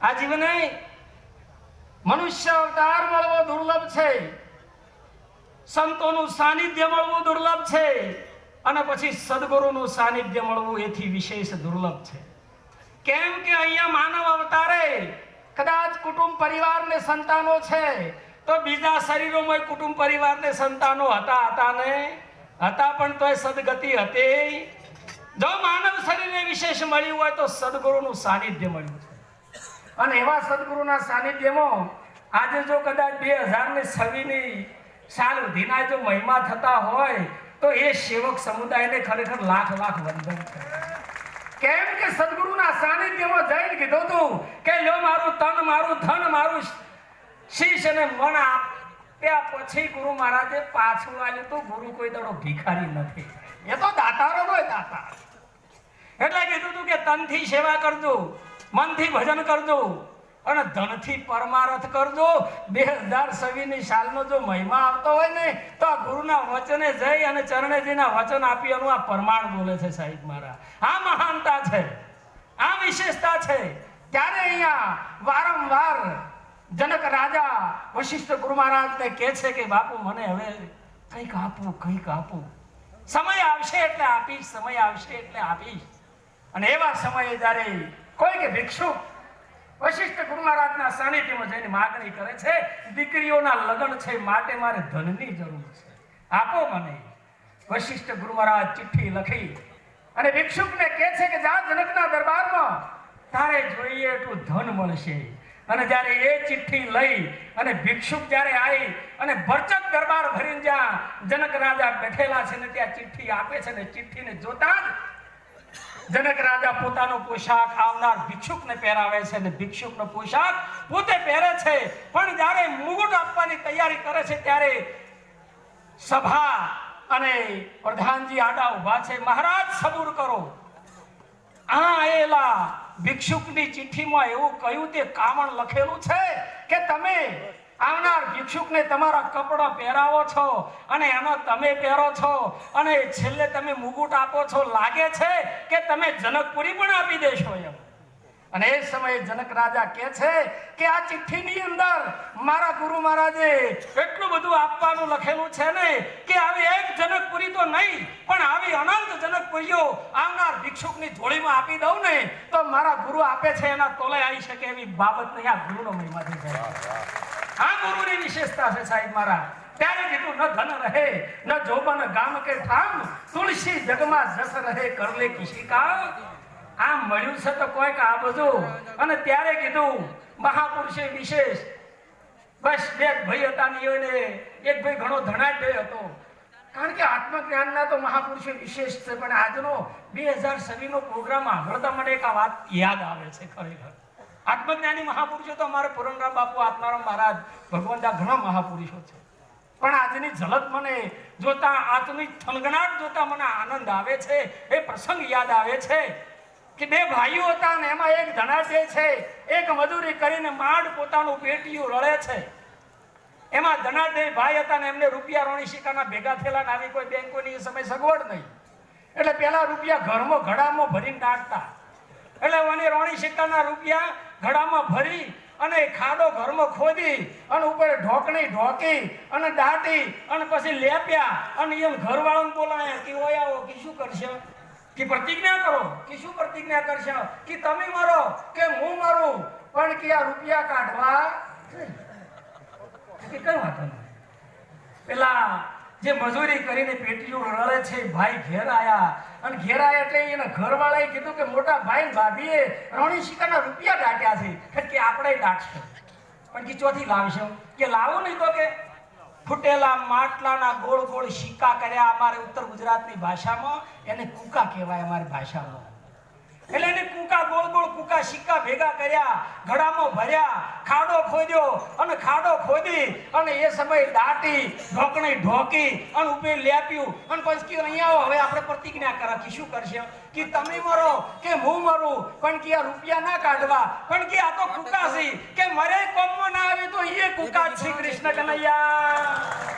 આ જીવને મનુષ્ય અવતાર મળવો દુર્લભ છે, સંતોનું સાનિધ્ય મળવું દુર્લભ છે, અને પછી સદગુરુનું સાનિધ્ય મળવું એથી વિશેષ દુર્લભ છે. કેમ કે અહીંયા માનવ અવતારે કદાચ કુટુંબ પરિવારને સંતાનો છે, તો બીજા શરીરોમાં કુટુંબ પરિવારને સંતાનો હતા પણ તોય સદગતિ હતી. જો માનવ શરીરને વિશેષ મળ્યું હોય તો સદગુરુનું સાનિધ્ય મળ્યું છે. અને એવા સદગુરુના સાનિધ્યમાં આજે જો કદાચ 2026ની સાલ સુધીના જો મહિમા થતા હોય તો એ સેવક સમુદાયને ખરેખર લાખ લાખ વંદન છે. કેમ કે સદગુરુના સાનિધ્યમાં જઈને કીધું તું કે લો મારું તન, મારું ધન, મારું શીશ અને મન આપ્યા પછી ગુરુ મહારાજે પાછું આવ્યું તો ગુરુ કોઈ દાડો ભિખારી નથી, એ તો દાતારો હોય દાતા. એટલે કીધું તું કે તનથી સેવા કરજો, મનથી ભજન કરજો અને ધનથી પરમારથ કરજો. 2026ની સાલનો જો મહિમા આવતો હોય ને તો આ ગુરુના વચને જઈ અને ચરણે જઈને વચન આપી એનું આ પ્રમાણ બોલે છે સાહેબ મારા. આ મહાનતા છે, આ વિશેષતા છે. ત્યારે અહીંયા વારંવાર જનક રાજા વશિષ્ઠ ગુરુ મહારાજને કહે છે કે બાપુ મને હવે કંઈક આપું. સમય આવશે એટલે આપીશ, સમય આવશે એટલે આપીશ. અને એવા સમયે જ્યારે કોઈ કે ભિક્ષુ વશિષ્ઠ ગુરુ મહારાજના સાનિધ્યમાં જઈને માગણી કરે છે, દીકરીઓના લગ્ન છે માટે મારે ધનની જરૂર છે, આપો મને. વશિષ્ઠ ગુરુ મહારાજ ચિઠ્ઠી લખી અને ભિક્ષુકને કહે છે કે જા જનકના દરબારમાં તારે જોઈએ એટલું ધન મળશે. અને જ્યારે એ ચિઠ્ઠી લઈ અને ભિક્ષુક જ્યારે આવી અને ભરચક દરબાર ભરીને જ્યાં જનક રાજા બેઠેલા છે ને ત્યાં ચિઠ્ઠી આપે છે ને ચિઠ્ઠીને જોતા જ જનક રાજા પોતાનો પોશાક આવનાર ભિક્ષુકને પહેરાવે છે અને ભિક્ષુકનો પોશાક પોતે પહેરે છે. પણ જ્યારે મુગુટ આપવાની તૈયારી કરે છે ત્યારે સભા અને પ્રધાનજી આડા ઉભા છે. મહારાજ સબૂર કરો, આ એલા ભિક્ષુકની ચિઠ્ઠીમાં એવું કહ્યું તે કામણ લખેલું છે કે તમે આવનાર ભિક્ષુકને તમારા કપડાં પહેરાવો છો અને એનો તમે પહેરો છો અને છેલ્લે તમે મુગુટ આપો છો. લાગે છે કે તમે જનકપુરી પણ આપી દેશો એમ. અને એ સમયે જનક રાજા કહે છે કે આ ચિઠ્ઠીની અંદર મારા ગુરુ મહારાજે એટલું બધું આપવાનું લખેલું છે ને કે આવી એક જનકપુરી તો નહીં પણ આવી અનંત જનકપુરીઓ આવનાર ભિક્ષુકની જોડીમાં આપી દઉં ને તો મારા ગુરુ આપે છે એના તોલે આવી શકે એવી બાબત નહીં. આ ગુરુનો મહિમા થઈ જાય. આ ગુરુની વિશેષતા છે સાહેબ મારા. ત્યારે કીધું ન ધન રહે ન જોબન ગામ કે ઠામ, તુલસી જગમાં જસ રહે કરલે કિસી કામ. આ મળ્યું છે તો કોઈક આ બધું. અને ત્યારે કીધું મહાપુરુષે વિશેષ બસ બે ભાઈ હતા ને એક ભાઈ ઘણો ધનાઢ્ય હતો. કારણ કે આત્મજ્ઞાનના તો મહાપુરુષે વિશેષ છે. પણ આજનો 2026નો પ્રોગ્રામ સાંભળતા મને એક આ વાત યાદ આવે છે. ખરેખર આત્મજ્ઞાની મહાપુરુષો તો અમારે પૂરણરામ બાપુ, આત્મારામ મહારાજ, ભગવંતા ઘણા મહાપુરુષો છે. પણ આજની ઝલક મને જોતા, આજની થનગનાટ જોતા મને આનંદ આવે છે. એ પ્રસંગ યાદ આવે છે કે બે ભાઈઓ હતા ને એમાં એક ધનાઢ્ય છે, એક મજૂરી કરીને માંડ પોતાનું પેટીયું રળે છે. એમાં ધનાઢ્ય ભાઈ હતા ને એમને રૂપિયા રોણી સિક્કાના ભેગા થયેલા ને આવી કોઈ બેંકોની એ સમય સગવડ નહીં. એટલે પેલા રૂપિયા ઘરમાં ઘડામાં ભરીને દાટતા. એટલે મને રોણી સિક્કાના રૂપિયા ઘડામાં ભરી અને ખાડો ઘરમાં ખોદી અને ઉપર ઢોકણી ઢોકી અને દાટી અને પછી લેપ્યા અને એમ ઘરવાળાને બોલાયા કે ઓય આવો કે શું કરશે કે પ્રતિજ્ઞા કરો. કે શું પ્રતિજ્ઞા કરશે કે તમે મરો કે હું મરું પણ કે આ રૂપિયા કાઢવા કે કઈ વાત નહીં. પેલા જે મજૂરી કરીને પેટીઓ રળે છે ભાઈ ઘેર આયા અને ઘેર આયા એટલે એના ઘરવાળાએ કીધું કે મોટા ભાઈ ભાભીએ રોણી સિક્કાના રૂપિયા દાટ્યા છે કે આપણે દાટશું. પણ કે ચોથી લાવશો કે લાવું નહીં તો કે ફૂટેલા માટલાના ગોળ ગોળ સિક્કા કર્યા. અમારે ઉત્તર ગુજરાતની ભાષામાં એને કુકા કહેવાય. અમારી ભાષામાં એટલે એને કુકા ગોળ ગોળ કુકા સિક્કા ભેગા કર્યા, ઘડામાં ભર્યા, ખાડો ખોદ્યો અને ખાડો ખોદી અને એ સમયે દાટી ઢોકણી ઢોકી અને ઉપર લેપ્યું અને પછી કે અહીંયા આવો હવે આપણે પ્રતિજ્ઞા કરા કે શું કરશે કે તમે મરો કે હું મરું પણ કે આ રૂપિયા ના કાઢવા. પણ કે આ તો કુકા છે કે મરે કોમમાં ના આવે તો એ કુકા શ્રી કૃષ્ણ કનૈયા.